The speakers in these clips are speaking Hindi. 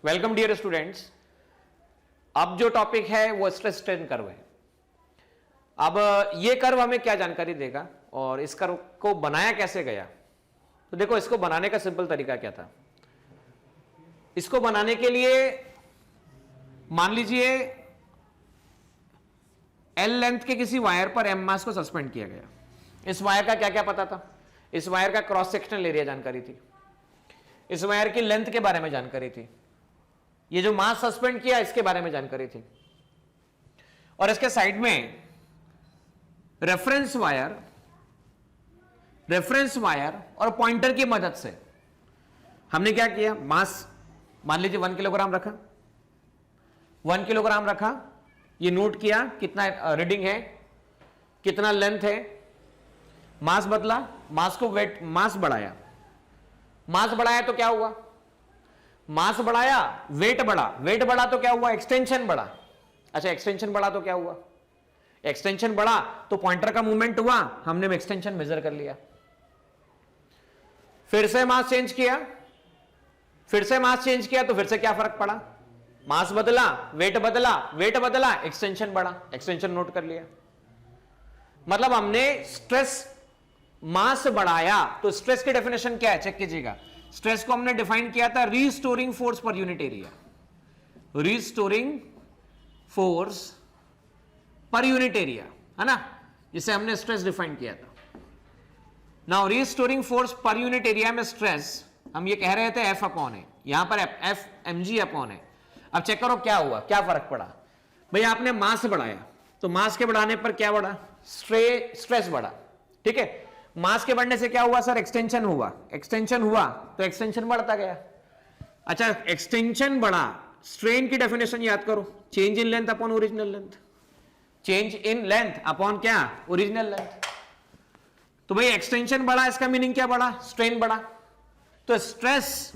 Welcome dear students. अब जो टॉपिक है वो स्ट्रेस स्ट्रेन कर्व है। अब ये कर्व हमें क्या जानकारी देगा और इस कर्व को बनाया कैसे गया। तो देखो, इसको बनाने का सिंपल तरीका क्या था। इसको बनाने के लिए मान लीजिए एल लेंथ के किसी वायर पर एम मास को सस्पेंड किया गया। इस वायर का क्या क्या पता था। इस वायर का क्रॉस सेक्शनल एरिया जानकारी थी, इस वायर की लेंथ के बारे में जानकारी थी, ये जो मास सस्पेंड किया इसके बारे में जानकारी थी, और इसके साइड में रेफरेंस वायर और पॉइंटर की मदद से हमने क्या किया। मास मान लीजिए 1 किलोग्राम रखा, 1 किलोग्राम रखा, ये नोट किया कितना रीडिंग है, कितना लेंथ है, मास बदला, मास को वेट, मास बढ़ाया, मास बढ़ाया तो क्या हुआ, मास बढ़ाया, वेट बढ़ा, वेट बढ़ा तो क्या हुआ, एक्सटेंशन बढ़ा। अच्छा, एक्सटेंशन बढ़ा तो क्या हुआ, एक्सटेंशन बढ़ा तो पॉइंटर का मूवमेंट हुआ, हमने एक्सटेंशन मेजर कर लिया। फिर से मास चेंज किया, फिर से मास चेंज किया तो फिर से क्या फर्क पड़ा, मास बदला, वेट बदला, वेट बदला, एक्सटेंशन बढ़ा, एक्सटेंशन नोट कर लिया। मतलब हमने स्ट्रेस मास बढ़ाया। तो स्ट्रेस की डेफिनेशन क्या है, चेक कीजिएगा। स्ट्रेस को हमने डिफाइन किया था restoring force per unit area, restoring force per unit area, है ना, जिसे हमने स्ट्रेस डिफाइन किया था। Now restoring force per unit area में स्ट्रेस हम ये कह रहे थे एफ अपॉन है, यहां पर एफ एम जी अपॉन है। अब चेक करो क्या हुआ, क्या फर्क पड़ा। भाई आपने मास बढ़ाया तो मास के बढ़ाने पर क्या बढ़ा, स्ट्रेस बढ़ा, ठीक है। मास के बढ़ने से क्या हुआ सर, एक्सटेंशन हुआ, एक्सटेंशन हुआ तो एक्सटेंशन बढ़ता गया। अच्छा, एक्सटेंशन बढ़ा, स्ट्रेन की डेफिनेशन याद करो, change in length upon original length, change in length upon क्या, ओरिजिनल लेंथ। तो भाई एक्सटेंशन बढ़ा, इसका मीनिंग क्या बढ़ा, स्ट्रेन बढ़ा। तो stress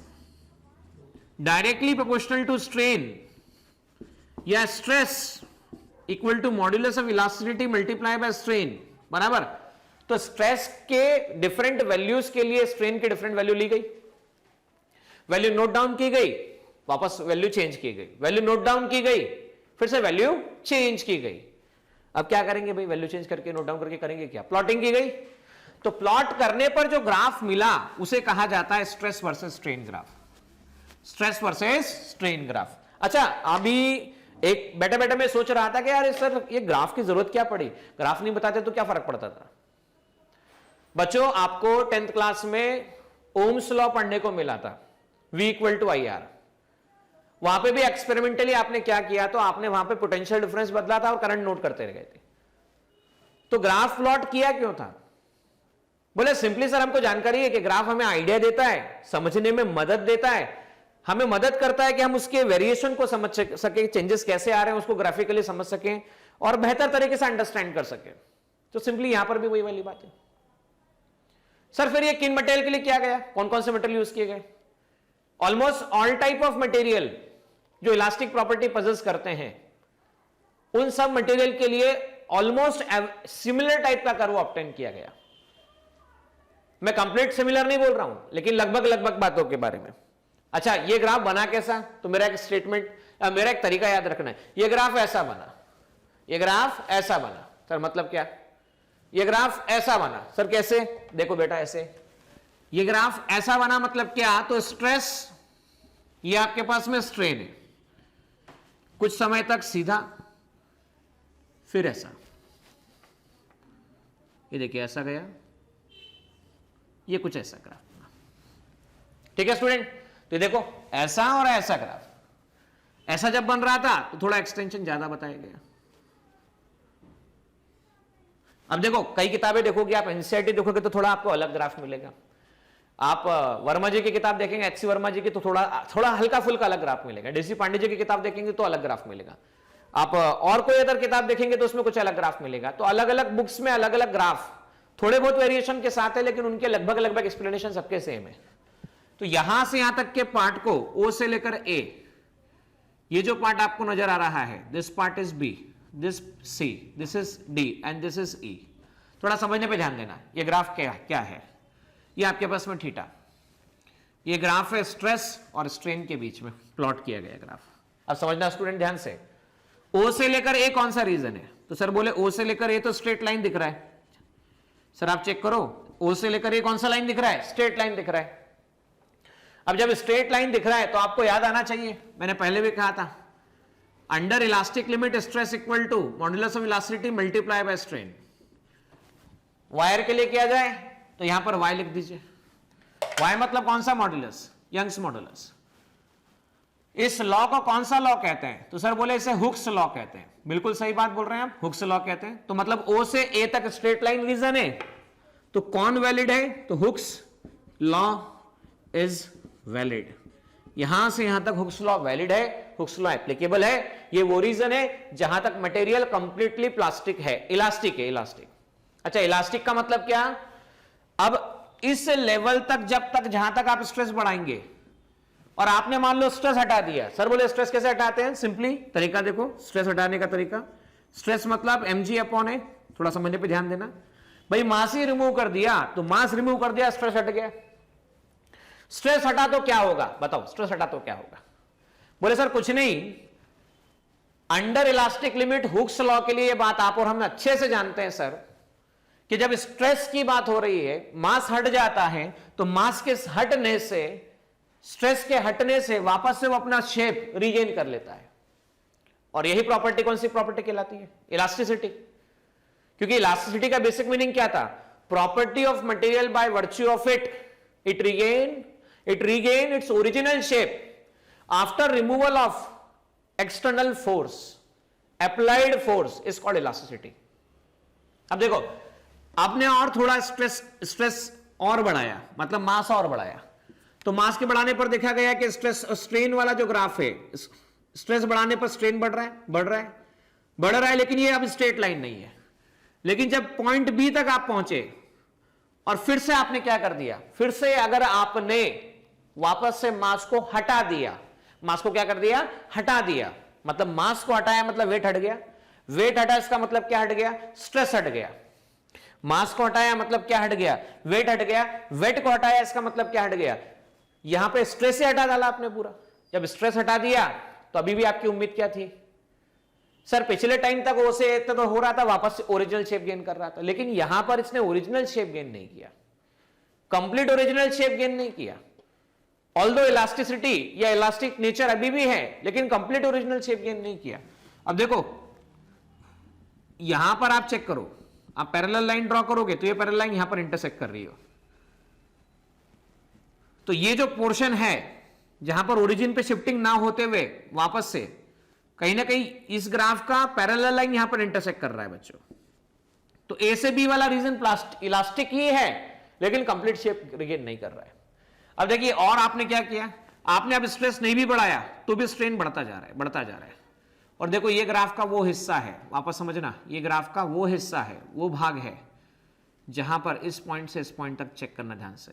directly proportional to strain या stress equal to modulus of elasticity multiply by strain बराबर। तो स्ट्रेस के डिफरेंट वैल्यूज के लिए स्ट्रेन की डिफरेंट वैल्यू ली गई, वैल्यू नोट डाउन की गई, वापस वैल्यू चेंज की गई, वैल्यू नोट डाउन की गई, फिर से वैल्यू चेंज की गई। अब क्या करेंगे भाई, वैल्यू चेंज करके नोट डाउन करके करेंगे क्या, प्लॉटिंग की गई। तो प्लॉट करने पर जो ग्राफ मिला उसे कहा जाता है stress versus strain graph, stress versus strain graph. अच्छा, अभी एक बैठे बैठे मैं सोच रहा था कि यार सर ये ग्राफ की जरूरत क्या पड़ी, ग्राफ नहीं बताते तो क्या फर्क पड़ता था। बच्चों, आपको 10th क्लास में ओम्स लॉ पढ़ने को मिला था, V equal to I R. वहां पे भी एक्सपेरिमेंटली आपने क्या किया, तो आपने वहां पे पोटेंशियल डिफरेंस बदला था और करंट नोट करते रह गए थे। तो ग्राफ प्लॉट किया क्यों था, बोले सिंपली सर हमको जानकारी है कि ग्राफ हमें आइडिया देता है, समझने में मदद देता है, हमें मदद करता है कि हम उसके वेरिएशन को समझ सके, चेंजेस कैसे आ रहे हैं उसको ग्राफिकली समझ सकें और बेहतर तरीके से अंडरस्टैंड कर सके। तो सिंपली यहां पर भी वही वाली बात है। सर फिर ये किन मटेरियल के लिए किया गया, कौन कौन से मटेरियल यूज किए गए, almost all type of material जो इलास्टिक प्रॉपर्टी पजेस करते हैं उन सब मटेरियल के लिए ऑलमोस्ट सिमिलर टाइप का कर्व ऑब्टेन किया गया। मैं कंप्लीट सिमिलर नहीं बोल रहा हूं, लेकिन लगभग लगभग बातों के बारे में। अच्छा, ये ग्राफ बना कैसा, तो मेरा एक स्टेटमेंट, मेरा एक तरीका याद रखना है। ये ग्राफ ऐसा बना, ये ग्राफ ऐसा बना, सर मतलब क्या, ये ग्राफ ऐसा बना, सर कैसे, देखो बेटा ऐसे, ये ग्राफ ऐसा बना मतलब क्या, तो स्ट्रेस, ये आपके पास में स्ट्रेन है, कुछ समय तक सीधा, फिर ऐसा, ये देखिए ऐसा गया, ये कुछ ऐसा ग्राफ बना, ठीक है स्टूडेंट। तो देखो ऐसा और ऐसा ग्राफ, ऐसा जब बन रहा था तो थोड़ा एक्सटेंशन ज्यादा बताया गया। अब देखो कई किताबें देखोगे आप, एनसीईआरटी देखोगे तो थोड़ा आपको अलग ग्राफ मिलेगा। आप वर्मा जी की किताब देखेंगे, एचसी वर्मा जी की, तो थोड़ा हल्का फुल्का अलग ग्राफ मिलेगा। डीसी पांडे जी की किताब देखेंगे तो अलग ग्राफ मिलेगा। आप और कोई अदर किताब देखेंगे तो उसमें कुछ अलग ग्राफ मिलेगा। तो अलग अलग बुक्स में अलग अलग ग्राफ थोड़े बहुत वेरिएशन के साथ है, लेकिन उनके लगभग लगभग एक्सप्लेनेशन सबके सेम है। तो यहां से यहां तक के पार्ट को, ओ से लेकर ए, ये जो पार्ट आपको नजर आ रहा है, this part is B, this C, this is D and this is E. थोड़ा समझने पे ध्यान देना, ये ग्राफ क्या है, ये आपके पास में थीटा, ये ग्राफ है स्ट्रेस और स्ट्रेन के बीच में प्लॉट किया गया ग्राफ। अब समझना स्टूडेंट ध्यान से, ओ से लेकर ए कौन सा रीजन है? तो सर बोले ओ से लेकर ए तो स्ट्रेट लाइन दिख रहा है। सर आप चेक करो, ओ से लेकर ए कौन सा लाइन दिख रहा है? स्ट्रेट लाइन दिख रहा है। अब जब स्ट्रेट लाइन दिख रहा है तो आपको याद आना चाहिए, मैंने पहले भी कहा था, under elastic limit stress equal to modulus of elasticity multiply by strain. Wire के लिए किया जाए तो यहां पर y लिख दीजिए। y मतलब कौन सा मॉड्यूलस? Young's modulus. इस लॉ को कौन सा लॉ कहते हैं? तो सर बोले इसे हुक्स लॉ कहते हैं। बिल्कुल सही बात बोल रहे हैं आप, हुक्स लॉ कहते हैं। तो मतलब O से A तक स्ट्रेट लाइन रीजन है, तो कौन वैलिड है? तो हुक्स लॉ इज वैलिड। यहां से यहां तक हुक्स लॉ वैलिड है, हुक्स लॉ एप्लीकेबल है। ये वो रीजन है जहां तक मटेरियल कंप्लीटली प्लास्टिक है, इलास्टिक है, इलास्टिक। अच्छा, इलास्टिक का मतलब क्या? अब इस लेवल तक जब तक जहां तक आप स्ट्रेस बढ़ाएंगे और आपने मान लो स्ट्रेस हटा दिया। सर बोले स्ट्रेस कैसे हटाते हैं? सिंपली तरीका देखो, स्ट्रेस हटाने का तरीका। स्ट्रेस मतलब mg अपॉन है, थोड़ा समझने पे ध्यान देना भाई। मास ही रिमूव कर दिया तो मास रिमूव कर दिया, स्ट्रेस हट गया। स्ट्रेस हटा तो क्या होगा? बताओ, स्ट्रेस हटा तो क्या होगा? बोले सर कुछ नहीं, under elastic limit Hooke's law के लिए ये बात आप और हम अच्छे से जानते हैं सर, कि जब स्ट्रेस की बात हो रही है, मास हट जाता है, तो मास के हटने से, स्ट्रेस के हटने से वापस से वो अपना शेप रीगेन कर लेता है। और यही प्रॉपर्टी कौन सी प्रॉपर्टी कहलाती है? इलास्टिसिटी। क्योंकि इलास्टिसिटी का बेसिक मीनिंग क्या था? Property of material by virtue of it regain its original shape after removal of external force. Applied force is called elasticity. अब देखो, आपने और थोड़ा स्ट्रेस और बढ़ाया, मतलब मास और बढ़ाया, तो मास के बढ़ाने पर देखा गया कि स्ट्रेन वाला जो ग्राफ है, स्ट्रेस बढ़ाने पर स्ट्रेन बढ़ रहा है, लेकिन ये अब स्ट्रेट लाइन नहीं है। लेकिन जब पॉइंट बी तक आप पहुंचे और फिर से आपने क्या कर दिया? फिर से अगर आपने वापस से मास को हटा दिया, मास को क्या कर दिया? हटा दिया। मतलब मास को हटाया मतलब वेट हट गया, वेट हटा इसका मतलब क्या हट गया? स्ट्रेस हट गया। मास को हटाया मतलब क्या हट गया? वेट हट गया। वेट को हटाया इसका मतलब क्या हट गया? यहां पे स्ट्रेस से हटा डाला आपने पूरा। जब स्ट्रेस हटा दिया तो अभी भी आपकी उम्मीद क्या थी? सर पिछले टाइम तक वो से तो हो रहा था, वापस से ओरिजिनल शेप गेन कर रहा था, लेकिन यहां पर इसने ओरिजिनल शेप गेन नहीं किया, कंप्लीट ओरिजिनल शेप गेन नहीं किया। ऑल्दो इलास्टिसिटी या इलास्टिक नेचर अभी भी है, लेकिन कंप्लीट ओरिजिनल शेप गेन नहीं किया। अब देखो यहां पर आप चेक करो, आप पैरेलल लाइन ड्रॉ करोगे तो ये पैरेलल लाइन यहां पर इंटरसेक्ट कर रही हो, तो ये जो पोर्शन है जहां पर ओरिजिन पे शिफ्टिंग ना होते हुए वापस से कहीं ना कहीं इस ग्राफ का पैरेलल लाइन यहां पर इंटरसेक्ट कर रहा है बच्चों। तो ए से बी वाला रीजन इलास्टिक ही है, लेकिन कंप्लीट शेप रिगेन नहीं कर रहा है। अब देखिए, और आपने क्या किया? आपने अब स्ट्रेस नहीं भी बढ़ाया तो भी स्ट्रेन बढ़ता जा रहा है। और देखो ये ग्राफ का वो हिस्सा है, वापस समझना, ये ग्राफ का वो हिस्सा है, वो भाग है जहां पर इस पॉइंट से इस पॉइंट तक चेक करना ध्यान से।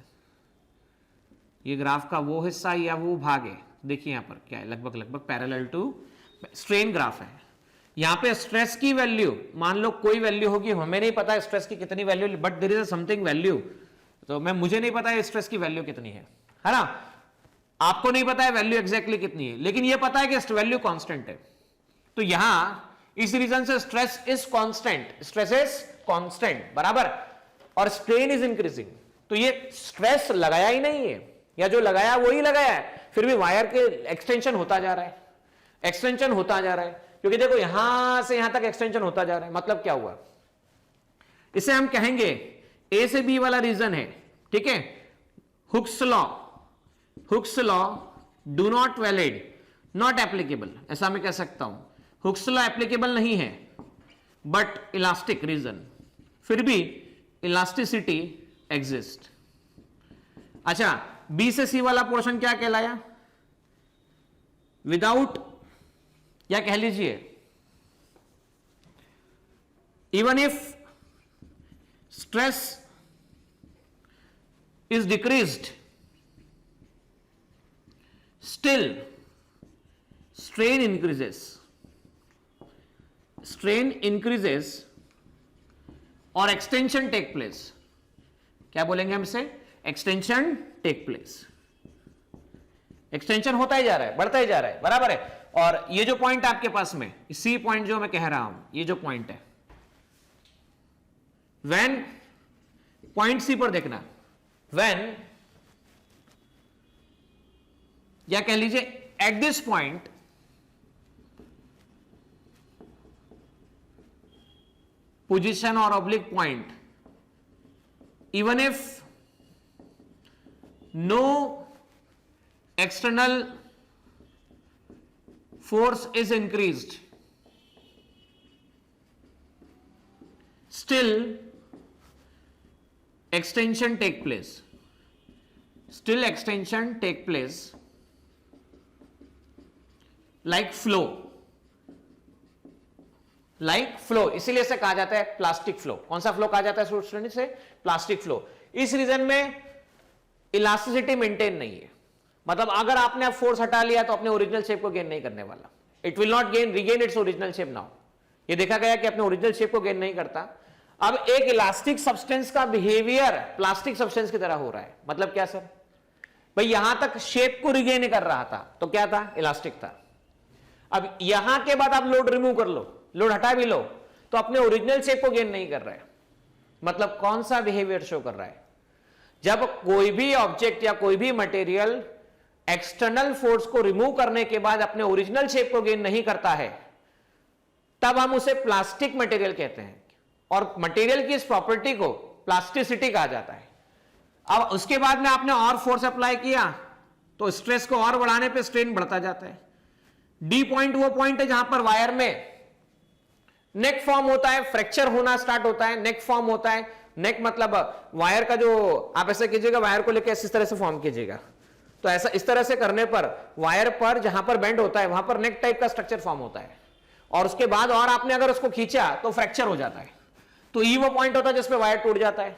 ये ग्राफ का वो हिस्सा या वो भाग है, देखिए यहां पर क्या है, लगभग पैरेलल टू स्ट्रेन ग्राफ है। यहां पे स्ट्रेस की वैल्यू मान लो कोई वैल्यू होगी, हमें नहीं पता स्ट्रेस की कितनी value, but there is something value. तो मुझे नहीं पता है स्ट्रेस की वैल्यू कितनी है ना? आपको नहीं पता है वैल्यू एग्जैक्टली कितनी है, लेकिन ये पता है कि वैल्यू कांस्टेंट है। तो यहां इस रीजन से स्ट्रेस इज कांस्टेंट बराबर, और स्ट्रेन इज इंक्रीजिंग। तो ये स्ट्रेस लगाया ही नहीं है, या जो लगाया वही लगाया है, फिर भी वायर के एक्सटेंशन होता जा रहा है, क्योंकि देखो यहां से यहां तक एक्सटेंशन होता जा रहा है। मतलब क्या हुआ? इसे हम कहेंगे ए से बी वाला रीजन है, ठीक है। Hooke's law do not valid, not applicable, ऐसा मैं कह सकता हूं। हुक्स लॉ एप्लीकेबल नहीं है, बट इलास्टिक रीजन, फिर भी इलास्टिसिटी एग्जिस्ट। अच्छा, बी से सी वाला पोर्शन क्या कहलाया? विदाउट, या कह लीजिए even if stress is decreased, still strain increases और extension take place। क्या बोलेंगे हम इसे? extension take place। एक्सटेंशन होता ही जा रहा है, बढ़ता ही जा रहा है, बराबर है। और ये जो पॉइंट आपके पास में सी पॉइंट जो मैं कह रहा हूं, ये जो पॉइंट है, व्हेन पॉइंट सी पर देखना, व्हेन या कह लीजिए at this point position or oblique point, even if no external force is increased, still extension take place, still extension take place like flow, like flow, इसीलिए इसे कहा जाता है प्लास्टिक फ्लो। कौन सा फ्लो कहा जाता है स्टूडेंट से? Plastic flow. इस रीजन में इलास्टिसिटी मेंटेन नहीं है, मतलब अगर आपने अब फोर्स हटा लिया तो अपने ओरिजिनल शेप को गेन नहीं करने वाला, it will not gain regain its original shape now. ये देखा गया कि अपने ओरिजिनल शेप को गेन नहीं करता। अब एक इलास्टिक सब्सटेंस का बिहेवियर प्लास्टिक सब्सटेंस की तरह हो रहा है, मतलब क्या सर? भाई यहां तक शेप को रिगेन कर रहा था तो क्या था? इलास्टिक था। अब यहां के बाद आप लोड रिमूव कर लो, लोड हटा भी लो, तो अपने ओरिजिनल शेप को गेन नहीं कर रहा है। मतलब कौन सा बिहेवियर शो कर रहा है? जब कोई भी ऑब्जेक्ट या कोई भी मटेरियल एक्सटर्नल फोर्स को रिमूव करने के बाद अपने ओरिजिनल शेप को गेन नहीं करता है, तब हम उसे प्लास्टिक मटेरियल कहते हैं। और मटेरियल की इस प्रॉपर्टी को प्लास्टिसिटी कहा जाता है। अब उसके बाद में आपने और फोर्स अप्लाई किया तो स्ट्रेस को और बढ़ाने पे स्ट्रेन बढ़ता जाता है। डी पॉइंट वो पॉइंट है जहां पर वायर में नेक फॉर्म होता है, फ्रैक्चर होना स्टार्ट होता है, नेक फॉर्म होता है। नेक मतलब वायर का जो, आप ऐसे कीजिएगा, वायर को लेकर इस तरह से फॉर्म कीजिएगा, तो ऐसा इस तरह से करने पर वायर पर जहां पर बेंड होता है वहां पर नेक टाइप का स्ट्रक्चर फॉर्म होता है। और उसके बाद और आपने अगर उसको खींचा तो फ्रैक्चर हो जाता है, तो ई वो पॉइंट होता है जिसमें वायर टूट जाता है।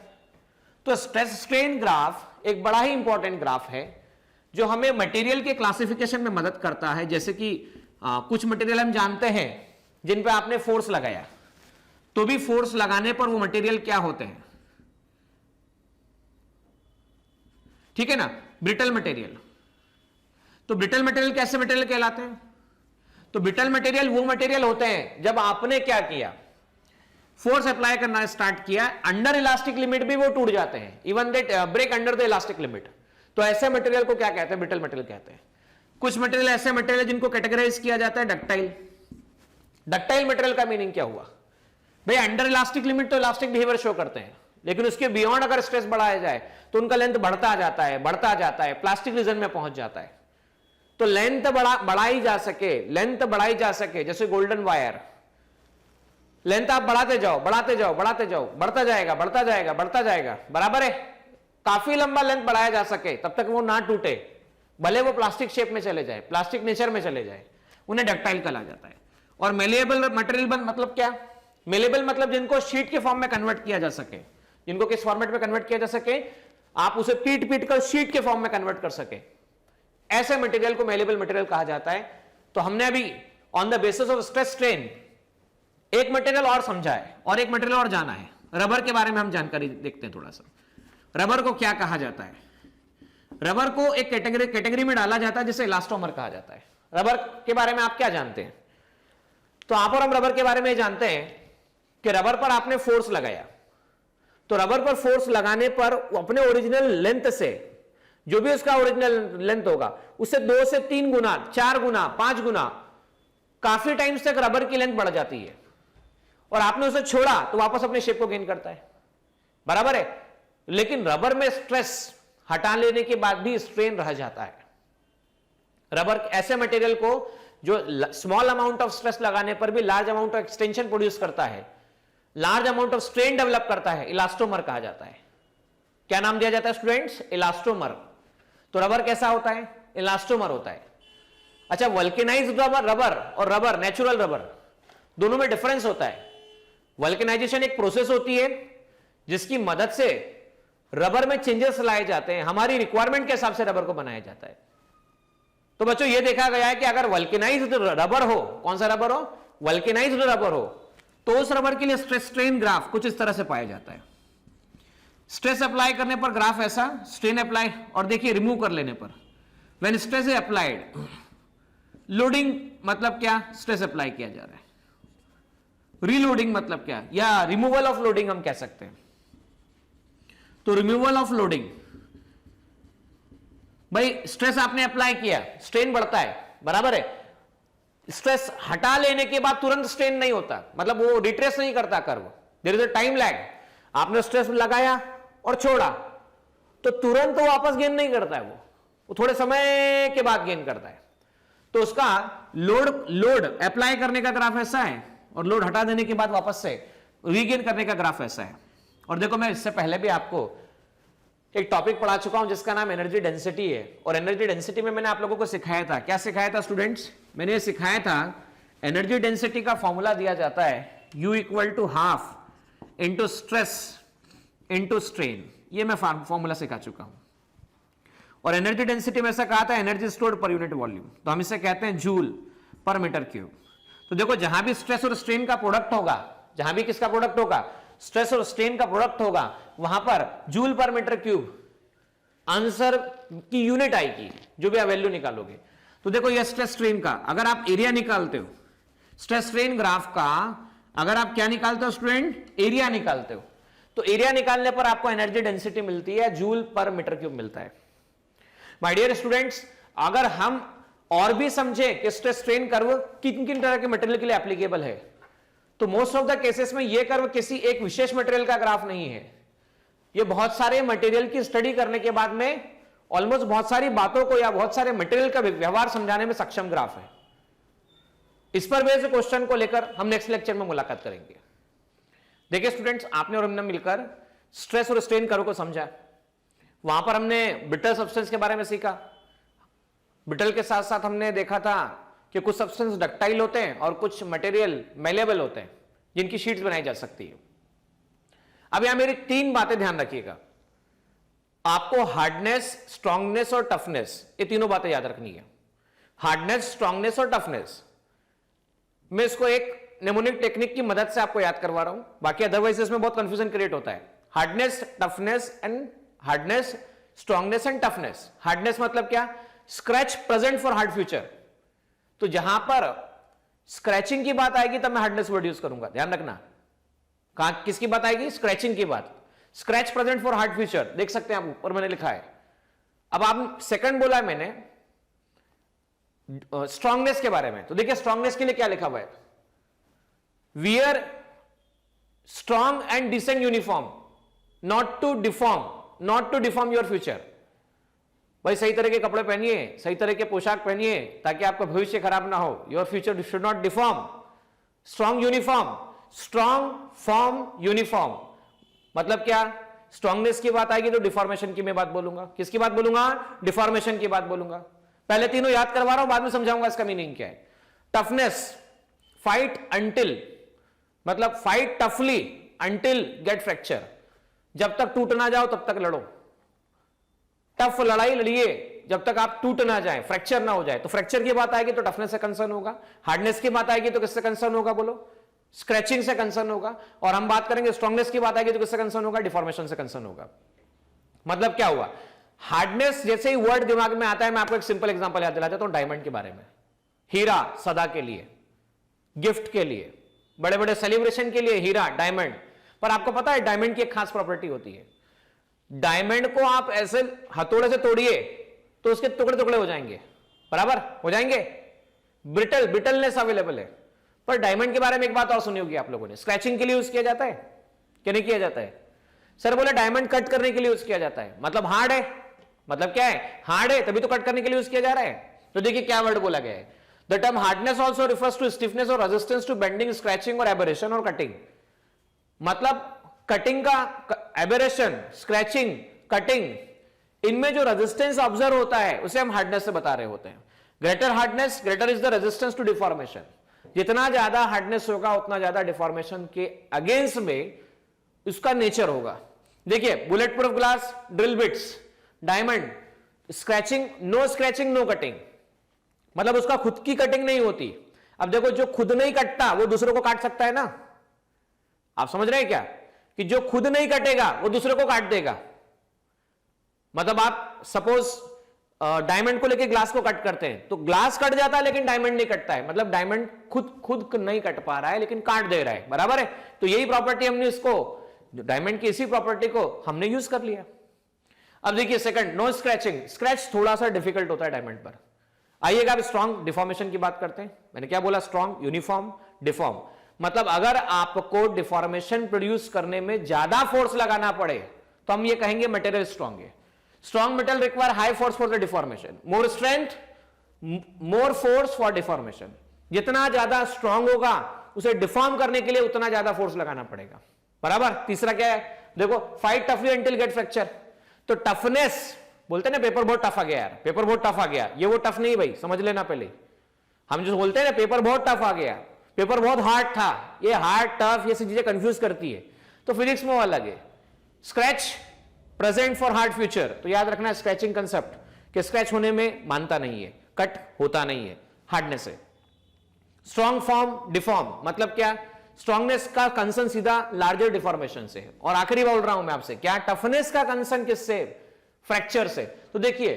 तो स्ट्रेस स्ट्रेन ग्राफ एक बड़ा ही इंपॉर्टेंट ग्राफ है जो हमें मटेरियल के क्लासिफिकेशन में मदद करता है। जैसे कि कुछ मटेरियल हम जानते हैं जिन पे आपने फोर्स लगाया, तो भी फोर्स लगाने पर वो मटेरियल क्या होते हैं, ठीक है ना? Brittle material. तो ब्रिटल मटेरियल कैसे मटेरियल कहलाते हैं? तो ब्रिटल मटेरियल वो मटेरियल होते हैं जब आपने क्या किया, फोर्स अप्लाई करना स्टार्ट किया, अंडर इलास्टिक लिमिट भी वो टूट जाते हैं, even that break under the elastic limit. तो ऐसे मटेरियल को क्या कहते हैं? ब्रिटल मटेरियल कहते हैं। कुछ मटेरियल ऐसे मटेरियल जिनको कैटेगराइज किया जाता है डक्टाइल। डक्टाइल मटेरियल का मीनिंग क्या हुआ? भाई अंडर इलास्टिक लिमिट तो इलास्टिक बिहेवियर शो करते हैं, लेकिन उसके बियॉन्ड अगर स्ट्रेस बढ़ाया जाए तो उनका लेंथ बढ़ता जाता है, बढ़ता जाता है, प्लास्टिक रीजन में पहुंच जाता है। तो लेंथ बढ़ाई जा सके, लेंथ बढ़ाई जा सके, जैसे गोल्डन वायर, लेंथ आप बढ़ाते जाओ, बढ़ाते जाओ, बढ़ाते जाओ, बढ़ता जाएगा, बढ़ता जाएगा, बढ़ता जाएगा, बराबर है। काफी लंबा लेंथ बढ़ाया जा सके तब तक वो ना टूटे, भले वो प्लास्टिक शेप में चले जाए, प्लास्टिक नेचर में चले जाए, उन्हें डक्टाइल कहा जाता है। और मेलेबल मटेरियल मतलब क्या? मेलेबल मतलब जिनको शीट के फॉर्म में कन्वर्ट किया जा सके, जिनको किस फॉर्मेट में कन्वर्ट किया जा सके, आप उसे पीट पीट कर शीट के फॉर्म में कन्वर्ट कर सके, ऐसे मटेरियल को मेलेबल मटेरियल कहा जाता है। तो हमने अभी on the basis of stress strain एक मटेरियल और समझा है और एक मटेरियल और जाना है। रबर के बारे में हम जानकारी देखते हैं थोड़ा सा। रबर को क्या कहा जाता है? रबर को एक कैटेगरी में डाला जाता है जिसे इलास्टोमर कहा जाता है। रबर के बारे में आप क्या जानते हैं? तो आप और हम रबर के बारे में जानते हैं कि रबर पर आपने फोर्स लगाया, तो रबर पर फोर्स लगाने पर अपने ओरिजिनल लेंथ से, जो भी उसका ओरिजिनल लेंथ होगा, उससे 2 से 3 गुना, 4 गुना, 5 गुना, काफी टाइम्स तक रबर की लेंथ बढ़ जाती है। और आपने उसे छोड़ा तो वापस अपने शेप को गेन करता है, बराबर है। लेकिन रबर में स्ट्रेस हटा लेने के बाद भी स्ट्रेन रह जाता है। रबर ऐसे मटेरियल को जो स्मॉल अमाउंट ऑफ स्ट्रेस लगाने पर भी large amount of extension produce करता है, large amount of strain develop करता है, इलास्टोमर कहा जाता है। क्या नाम दिया जाता है स्टूडेंट्स? इलास्टोमर। तो रबर कैसा होता है? इलास्टोमर होता है। अच्छा, वल्केनाइज्ड रबर और रबर नेचुरल रबर दोनों में डिफरेंस होता है। वल्केनाइजेशन एक प्रोसेस होती है जिसकी मदद से रबर में चेंजेस लाए जाते हैं, हमारी रिक्वायरमेंट के हिसाब से रबर को बनाया जाता है। तो बच्चों ये देखा गया है कि अगर वल्केनाइज्ड रबर हो, कौन सा रबर हो? वल्केनाइज्ड रबर हो, तो उस रबर के लिए स्ट्रेस स्ट्रेन ग्राफ कुछ इस तरह से पाया जाता है। स्ट्रेस अप्लाई करने पर ग्राफ ऐसा, स्ट्रेन अप्लाई, और देखिए रिमूव कर लेने पर when stress is applied, loading मतलब क्या, स्ट्रेस अप्लाई किया जा रहा है, रीलोडिंग मतलब क्या, या रिमूवल ऑफ लोडिंग हम कह सकते हैं। तो रिमूवल ऑफ लोडिंग, भाई स्ट्रेस आपने अप्लाई किया, स्ट्रेन बढ़ता है, बराबर है, स्ट्रेस हटा लेने के बाद तुरंत स्ट्रेन नहीं होता, मतलब वो रिट्रेस नहीं करता curve, there is a time lag. आपने स्ट्रेस लगाया और छोड़ा तो तुरंत वो वापस गेन नहीं करता है, वो थोड़े समय के बाद गेन करता है। तो उसका लोड अप्लाई करने का ग्राफ ऐसा है और लोड हटा देने के बाद वापस से रीगेन करने का ग्राफ ऐसा है। और देखो मैं इससे पहले भी आपको एक टॉपिक पढ़ा चुका हूं जिसका नाम एनर्जी डेंसिटी है, और एनर्जी डेंसिटी में मैंने आप लोगों को सिखाया था, क्या सिखाया था स्टूडेंट्स, मैंने ये सिखाया था एनर्जी डेंसिटी का फॉर्मूला दिया जाता है U = ½ into stress into strain, ये मैं फॉर्मूला सिखा चुका हूं। और एनर्जी डेंसिटी में ऐसा कहा था energy stored per unit volume, तो हम इसे कहते हैं जूल पर मीटर क्यूब। तो देखो जहां भी स्ट्रेस और स्ट्रेन का प्रोडक्ट होगा, जहां भी किसका प्रोडक्ट होगा, स्ट्रेस और स्ट्रेन का प्रोडक्ट होगा, वहां पर joule per metre cube answer की यूनिट आएगी, जो भी आप वैल्यू निकालोगे। तो देखो ये स्ट्रेस स्ट्रेन का, अगर आप एरिया निकालते हो, स्ट्रेस स्ट्रेन ग्राफ का अगर आप क्या निकालते हो स्टूडेंट, एरिया निकालते हो, तो एरिया निकालने पर आपको एनर्जी डेंसिटी मिलती है, जूल पर मीटर क्यूब मिलता है। माय डियर स्टूडेंट्स, अगर हम और भी समझे कि स्ट्रेस स्ट्रेन कर्व किन किन तरह के मटेरियल के लिए एप्लीकेबल है, तो मोस्ट ऑफ द केसेस में ये कर्व किसी एक विशेष मटेरियल का ग्राफ नहीं है, ये बहुत सारे मटेरियल की स्टडी करने के बाद में ऑलमोस्ट बहुत सारी बातों को या बहुत सारे मटेरियल का व्यवहार समझाने में सक्षम ग्राफ है। इस पर बेस्ड क्वेश्चन को लेकर हम नेक्स्ट लेक्चर में मुलाकात करेंगे। देखिए स्टूडेंट्स, आपने और हमने मिलकर स्ट्रेस और स्ट्रेन कर्व को समझा, वहां पर हमने ब्रिटल सब्सटेंस के बारे में सीखा, ब्रिटल के साथ साथ हमने देखा था कि कुछ सब्सटेंस डक्टाइल होते हैं और कुछ मटेरियल मेलेबल होते हैं जिनकी शीट्स बनाई जा सकती है। अब यहां मेरी 3 बातें ध्यान रखिएगा, आपको हार्डनेस, स्ट्रांगनेस और टफनेस, ये तीनों बातें याद रखनी है। हार्डनेस, स्ट्रांगनेस और टफनेस, मैं इसको एक नेमोनिक टेक्निक की मदद से आपको याद करवा रहा हूं, बाकी अदरवाइज इसमें बहुत कंफ्यूजन क्रिएट होता है। Hardness, toughness and hardness, strongness and toughness. Hardness मतलब क्या, scratch present for hard future, तो जहां पर स्क्रैचिंग की बात आएगी तब मैं हार्डनेस वर्ड यूज करूंगा, ध्यान रखना। कहां किसकी बात आएगी, स्क्रैचिंग की बात, scratch present for hard future, देख सकते हैं आप ऊपर मैंने लिखा है। अब आप सेकंड बोला है मैंने स्ट्रांगनेस के बारे में, तो देखिए स्ट्रांगनेस के लिए क्या लिखा हुआ है, wear strong and decent uniform, not to deform your future. भाई सही तरह के कपड़े पहनिए, सही तरह के पोशाक पहनिए ताकि आपका भविष्य खराब ना हो। Your future should not deform. Strong uniform, strong form uniform मतलब क्या, स्ट्रांगनेस की बात आएगी तो डिफॉर्मेशन की मैं बात बोलूंगा। किसकी बात बोलूंगा, डिफॉर्मेशन की बात बोलूंगा। पहले तीनों याद करवा रहा हूं, बाद में समझाऊंगा इसका मीनिंग क्या है। टफनेस, फाइट अंटिल, मतलब fight toughly until get fracture, जब तक टूट ना जाओ तब तक लड़ो। टफ लड़ाई लड़िए जब तक आप टूट ना जाए, फ्रैक्चर ना हो जाए। तो फ्रैक्चर की बात आएगी तो टफनेस से कंसर्न होगा, हार्डनेस की बात आएगी तो किससे कंसर्न होगा बोलो, स्क्रैचिंग से कंसर्न होगा, और हम बात करेंगे स्ट्रांगनेस की बात आएगी तो किससे कंसर्न होगा, डिफॉर्मेशन से कंसर्न होगा। मतलब क्या हुआ, हार्डनेस जैसे ही वर्ड दिमाग में आता है, मैं आपको एक सिंपल एग्जांपल याद दिला देता हूं डायमंड के बारे में। हीरा सदा के लिए, गिफ्ट के लिए, बड़े बड़े सेलिब्रेशन के लिए हीरा, डायमंड। पर आपको पता है डायमंड की एक खास प्रॉपर्टी होती है, डायमंड को आप ऐसे हथौड़े से तोड़िए तो उसके टुकड़े टुकड़े हो जाएंगे, बराबर हो जाएंगे, ब्रिटलनेस अवेलेबल है। पर डायमंड के बारे में एक बात और सुनी होगी आप लोगों ने, स्क्रैचिंग के लिए यूज किया जाता है कि नहीं किया जाता है? सर बोले डायमंड कट करने के लिए यूज किया जाता है, मतलब हार्ड है, मतलब क्या है, हार्ड है तभी तो कट करने के लिए यूज किया जा रहा है। तो देखिए क्या वर्ड बोला गया है, the term hardness also refers to stiffness और रेजिस्टेंस टू बेंडिंग, स्क्रैचिंग और एबरेशन और कटिंग। मतलब कटिंग का, एबरेशन, स्क्रैचिंग, कटिंग, इनमें जो रेजिस्टेंस ऑब्जर्व होता है उसे हम हार्डनेस से बता रहे होते हैं। Greater hardness, greater is the resistance to deformation. जितना ज्यादा हार्डनेस होगा उतना ज्यादा डिफॉर्मेशन के अगेंस्ट में उसका नेचर होगा। देखिए bullet proof glass, drill bits, diamond, scratching, no scratching no cutting, मतलब उसका खुद की कटिंग नहीं होती। अब देखो जो खुद नहीं कटता वो दूसरों को काट सकता है ना, आप समझ रहे हैं क्या, कि जो खुद नहीं कटेगा वो दूसरे को काट देगा। मतलब आप सपोज डायमंड को लेके ग्लास को कट करते हैं, तो ग्लास कट जाता है लेकिन डायमंड नहीं कटता है, मतलब डायमंड खुद नहीं कट पा रहा है लेकिन काट दे रहा है, बराबर है। तो यही प्रॉपर्टी हमने इसको, डायमंड की इसी प्रॉपर्टी को हमने यूज कर लिया। अब देखिए सेकंड, नो स्क्रैचिंग। स्क्रैच थोड़ा सा डिफिकल्ट होता है डायमंड पर। आइएगा अब स्ट्रॉन्ग डिफॉर्मेशन की बात करते हैं। मैंने क्या बोला? Strong, uniform, deform. मतलब अगर आपको डिफॉर्मेशन प्रोड्यूस करने में ज्यादा फोर्स लगाना पड़े तो हम ये कहेंगे मटेरियल स्ट्रॉन्ग है। Strong metal require high force for the deformation, more strength, more force for deformation. जितना ज्यादा स्ट्रॉन्ग होगा उसे डिफॉर्म करने के लिए उतना ज्यादा फोर्स लगाना पड़ेगा, बराबर। तीसरा क्या है? देखो, fight toughly until get fracture. तो टफनेस बोलते हैं ना, पेपर बहुत टफ आ गया यार, पेपर बहुत टफ आ गया, ये वो टफ नहीं भाई, समझ लेना पहले। हम जो बोलते हैं ना पेपर बहुत टफ आ गया, पेपर बहुत हार्ड था, ये हार्ड टफ ये सब चीजें कंफ्यूज करती है, तो फिजिक्स में वो अलग है। Scratch present for hard future, तो याद रखना स्क्रैचिंग कंसेप्ट कि स्क्रैच होने में मानता नहीं है, कट होता नहीं है, हार्डनेस है। स्ट्रॉन्ग फॉर्म, डिफॉर्म, मतलब क्या? स्ट्रॉन्गनेस का कंसर्न सीधा लार्जर डिफॉर्मेशन से है। और आखिरी बोल रहा हूं मैं आपसे, क्या टफनेस का कंसर्न किससे? फ्रैक्चर से। तो देखिए,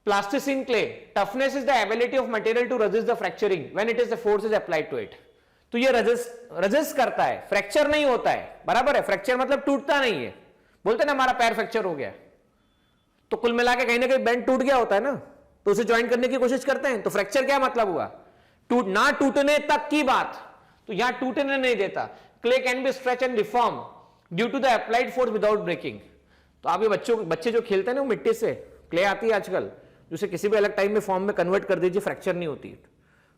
plasticine clay, toughness is the ability of material to resist the fracturing when it is the force is applied to it. तो ये रेजिस्ट करता है, फ्रैक्चर नहीं होता है, बराबर है। फ्रैक्चर मतलब टूटता नहीं है। बोलते ना हमारा पैर फ्रैक्चर हो गया, तो कुल मिला के कहीं ना कहीं बेंड टूट गया होता है ना, तो उसे ज्वाइन करने की कोशिश करते हैं। तो फ्रैक्चर क्या मतलब हुआ? ना टूटने तक की बात, तो यहां टूटने नहीं देता। Clay can be stretch and deform due to the applied force without breaking. तो आप ये बच्चे जो खेलते हैं ना, वो मिट्टी से क्ले आती है आजकल, जिसे किसी भी अलग टाइम में फॉर्म में कन्वर्ट कर दीजिए, फ्रैक्चर नहीं होती।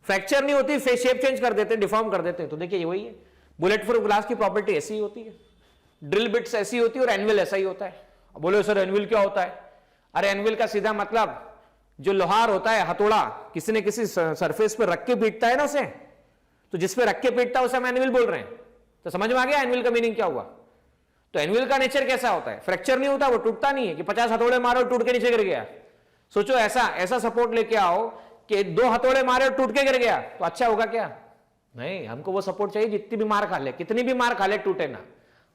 फ्रैक्चर नहीं होती, शेप चेंज कर देते हैं, डिफॉर्म कर देते हैं। तो देखिए ये वही है, बुलेट प्रूफ ग्लास की प्रॉपर्टी ऐसी ही होती है, ड्रिल बिट्स ऐसी होती है और एनविल ऐसा ही होता है। बोलो सर एनविल क्या होता है? अरे एनविल का सीधा मतलब जो लोहार होता है, हथौड़ा किसी ने किसी सरफेस पे रख के पीटता है ना उसे, तो जिस पे रख के पीटता है उसे हम एनविल बोल रहे हैं। तो समझ में आ गया एनविल का मीनिंग क्या हुआ? तो एनविल का नेचर कैसा होता है? फ्रैक्चर नहीं होता, वो टूटता नहीं है कि 50 हथौड़े मारो टूट के नीचे गिर गया। सोचो ऐसा सपोर्ट लेके आओ कि 2 हथौड़े मारे और टूट के गिर गया, तो अच्छा होगा क्या? नहीं, हमको वो सपोर्ट चाहिए जितनी भी मार खा ले, कितनी भी मार खा ले, टूटे ना।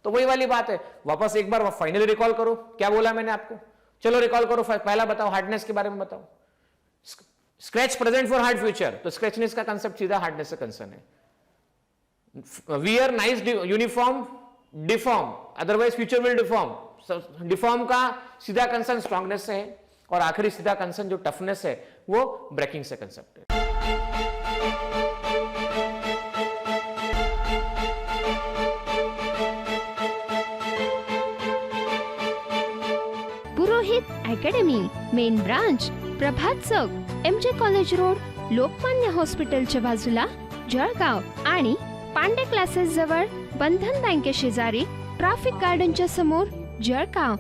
तो वही वाली बात है। वापस एक बार फाइनली रिकॉल करो, क्या बोला मैंने आपको? चलो रिकॉल करो। पहला बताओ, हार्डनेस के बारे में बताओ। Scratch present for hard future, तो स्क्रैचनेस का कंसेप्ट सीधा हार्डनेस से कंसर्न है। Wear nice uniform, deform, otherwise future will deform. Deform का सीधा कंसर्न स्ट्रॉन्गनेस से है, और आखिरी सीधा कंसर्न जो टफनेस है वो ब्रेकिंग से कंसेप्ट है। पुरोहित अकॅडमी, मेन ब्रांच प्रभात चौक, MJ कॉलेज रोड, लोकमान्य हॉस्पिटलच्या बाजूला, जळगाव आणि पांडे क्लासेस जवळ, बंधन बँके शेजारी, ट्रॅफिक गार्डनच्या समोर, जळगाव।